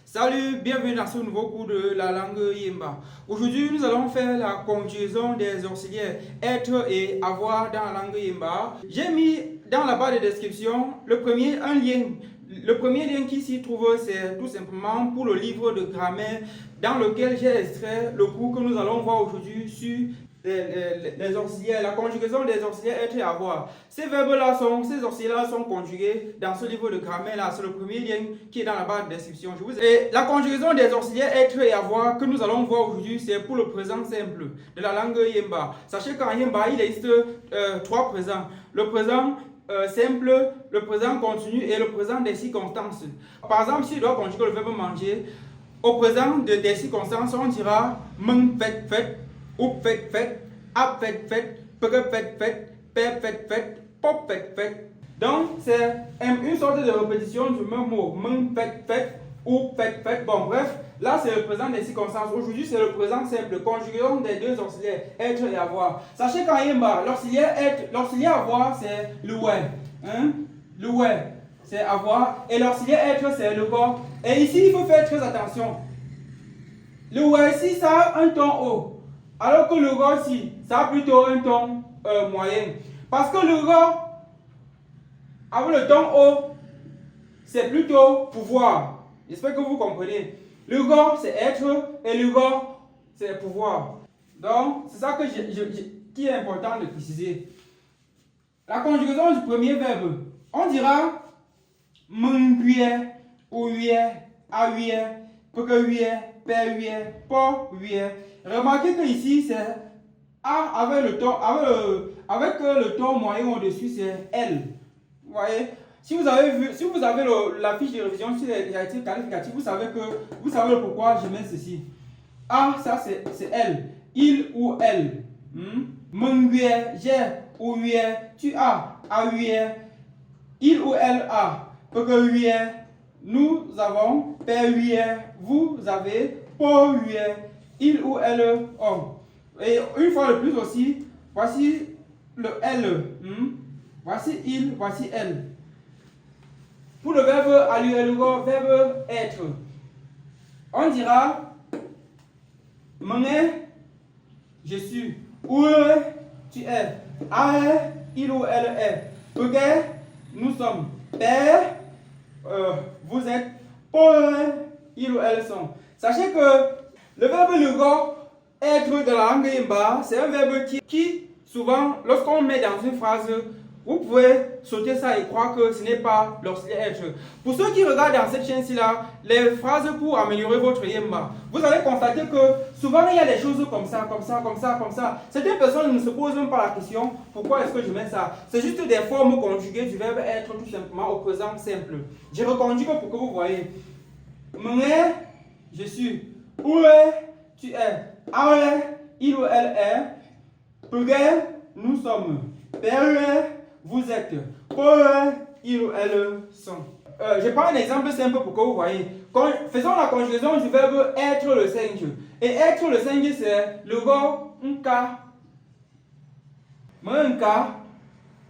Salut, bienvenue dans ce nouveau cours de la langue Yemba. Aujourd'hui, nous allons faire la conjugaison des auxiliaires être et avoir dans la langue Yemba. J'ai mis dans la barre de description un lien. Le premier lien qui s'y trouve, c'est tout simplement pour le livre de grammaire dans lequel j'ai extrait le cours que nous allons voir aujourd'hui sur les auxiliaires, la conjugaison des auxiliaires être et avoir. Ces auxiliaires-là sont conjugués dans ce livre de grammaire-là. C'est le premier lien qui est dans la barre de description. Et la conjugaison des auxiliaires être et avoir que nous allons voir aujourd'hui, c'est pour le présent simple de la langue Yemba. Sachez qu'en Yemba, il existe trois présents. Le présent simple, le présent continu et le présent des circonstances. Par exemple, si je dois conjuguer le verbe manger, au présent des circonstances, on dira meng fait, ou fait, ap fait, pere fait, père fait, pop fait. Donc, c'est une sorte de répétition du même mot. Meng fait, ou fait. Bon, bref, là, c'est le présent des circonstances. Aujourd'hui, c'est le présent simple. Conjugaison des deux auxiliaires, être et avoir. Sachez qu'en Yemba, l'auxiliaire avoir, c'est le ouais. Le ouais, c'est avoir. Et l'auxiliaire être, c'est le corps. Et ici, il faut faire très attention. Le ouais, ici, ça a un ton haut. Alors que le roi ici, ça a plutôt un ton moyen. Parce que le roi, avec le ton haut, c'est plutôt pouvoir. J'espère que vous comprenez. Le roi, c'est être et le roi, c'est pouvoir. Donc, c'est ça qui est important de préciser. La conjugaison du premier verbe, on dira menguie, ouie, aouie, peguie, perue, poue. Remarquez que ici c'est A avec le ton moyen au-dessus, c'est L. Vous voyez? Si vous avez la fiche de révision sur les adjectifs qualificatifs, vous savez le pourquoi je mets ceci. A, ça c'est L. Il ou elle. Menguie, j'ai, ouie, tu as, aouie. Il ou elle a. Peguie, nous avons. Perue, vous avez. Poue, il ou elle ont. Et une fois de plus aussi, voici le elle. Voici il, voici elle. Pour le verbe alluer, verbe être, on dira mener, je suis. Où tu es. A, il ou elle est. Pegue, nous sommes. Père, vous êtes. Pour, il ou elles sont. Sachez que le verbe être de la langue Yemba, c'est un verbe qui souvent, lorsqu'on met dans une phrase, vous pouvez sauter ça et croire que ce n'est pas l'auxiliaire être. Pour ceux qui regardent dans cette chaîne-ci-là, les phrases pour améliorer votre Yemba, vous allez constater que souvent il y a des choses comme ça. Certaines personnes ne se posent même pas la question, pourquoi est-ce que je mets ça? C'est juste des formes conjuguées du verbe être tout simplement au présent simple. Je reconjugue pour que vous voyez. Mener, je suis. Où tu es. Aoué, il ou elle est. Pegue, nous sommes. Perue, vous êtes. Poue, il ou elles sont. Je prends un exemple simple pour que vous voyez. Faisons la conjugaison du verbe être le singe. Et être le singe, c'est le go, nka, menka,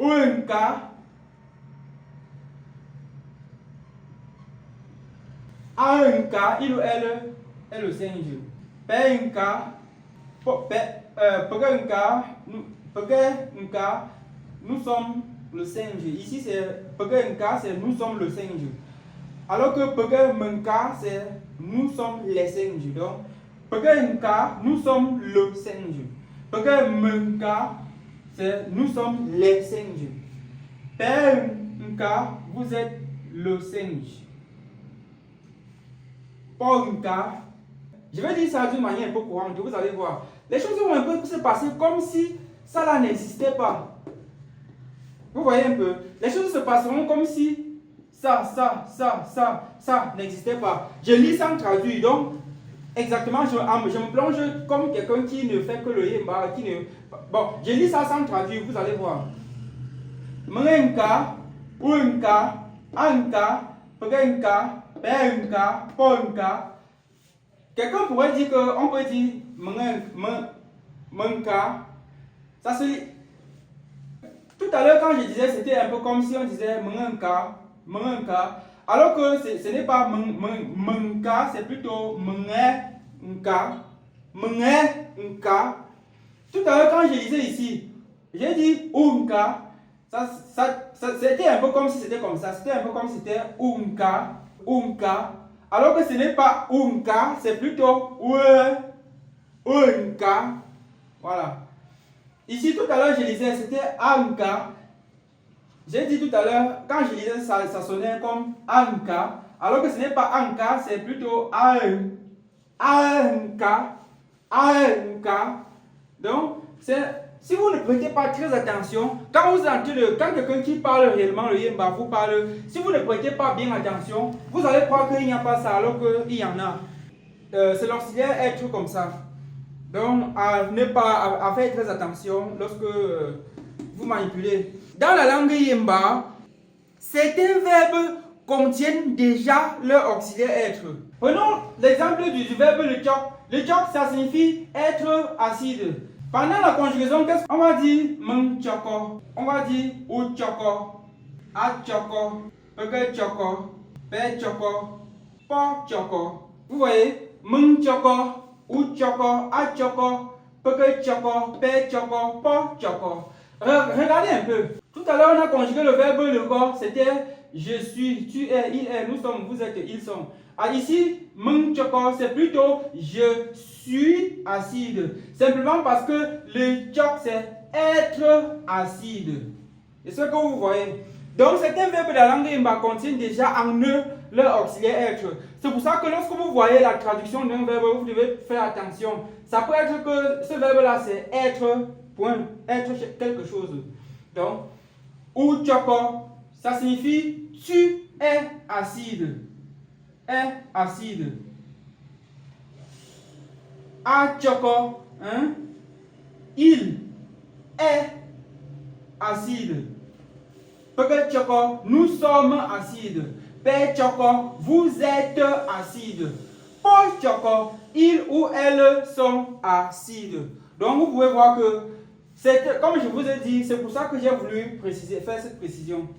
unka, anka, il ou elle est le singe. Penka, pegenka, nous sommes le singe. Ici c'est pegenka, c'est nous sommes le singe. Alors que pegenka, c'est nous sommes les singes. Donc pegenka, nous sommes le singe. Pegenka, c'est nous sommes les singes. Penka, vous êtes le singe. Ponka, je vais dire ça d'une manière un peu courante, vous allez voir. Les choses vont un peu se passer comme si ça là n'existait pas. Vous voyez un peu? Les choses se passeront comme si ça n'existait pas. Je lis sans traduire, donc exactement, je me plonge comme quelqu'un qui ne fait que le Yemba, Bon, je lis ça sans traduire, vous allez voir. Menka, unka, anka, pegenka, penka, ponka. Quelqu'un pourrait dire qu'on peut dire menka. Ça se lit. Tout à l'heure, quand je disais, c'était un peu comme si on disait menka, menga. Alors que ce n'est pas menga, c'est plutôt menga. Menga. Tout à l'heure, quand je lisais ici, j'ai dit unka. C'était un peu comme si c'était comme ça. C'était un peu comme si c'était unka. Alors que ce n'est pas unka, c'est plutôt unka. Voilà. Ici, tout à l'heure, je lisais, c'était anka. J'ai dit tout à l'heure, quand je lisais, ça sonnait comme anka. Alors que ce n'est pas anka, c'est plutôt anka. Donc, si vous ne prêtez pas très attention, quand quelqu'un qui parle réellement le yemba vous parle, si vous ne prêtez pas bien attention, vous allez croire qu'il n'y a pas ça alors qu'il y en a. C'est l'auxiliaire être comme ça. Donc, à faire très attention lorsque vous manipulez. Dans la langue yemba, certains verbes contiennent déjà leur auxiliaire être. Prenons l'exemple du verbe le tchok. Le tchok, ça signifie être acide. Pendant la conjugaison, qu'est-ce qu'on va dire? Meng tchoko. On va dire ou tchoko, a tchoko, peke tchoko, pe tchoko, po tchoko. Vous voyez? Meng tchoko, ou tchoko, a tchoko, peke tchoko, pe tchoko, po tchoko. Regardez un peu. Tout à l'heure, on a conjugué le verbe le corps. C'était je suis, tu es, il est, nous sommes, vous êtes, ils sont. Ah, ici, meng tchoko, c'est plutôt je suis acide. Simplement parce que le tchok, c'est être acide. C'est ce que vous voyez. Donc, certains verbes de la langue yemba contiennent déjà en eux leur auxiliaire être. C'est pour ça que lorsque vous voyez la traduction d'un verbe, vous devez faire attention. Ça peut être que ce verbe-là, c'est être, point, être quelque chose. Donc, ou tchoko, ça signifie tu es acide. Est acide. A tchoko, hein? Il est acide. Peke tchoko, nous sommes acides. Pe tchoko, vous êtes acide. Po tchoko, ils ou elles sont acides. Donc vous pouvez voir que, comme je vous ai dit, c'est pour ça que j'ai voulu faire cette précision.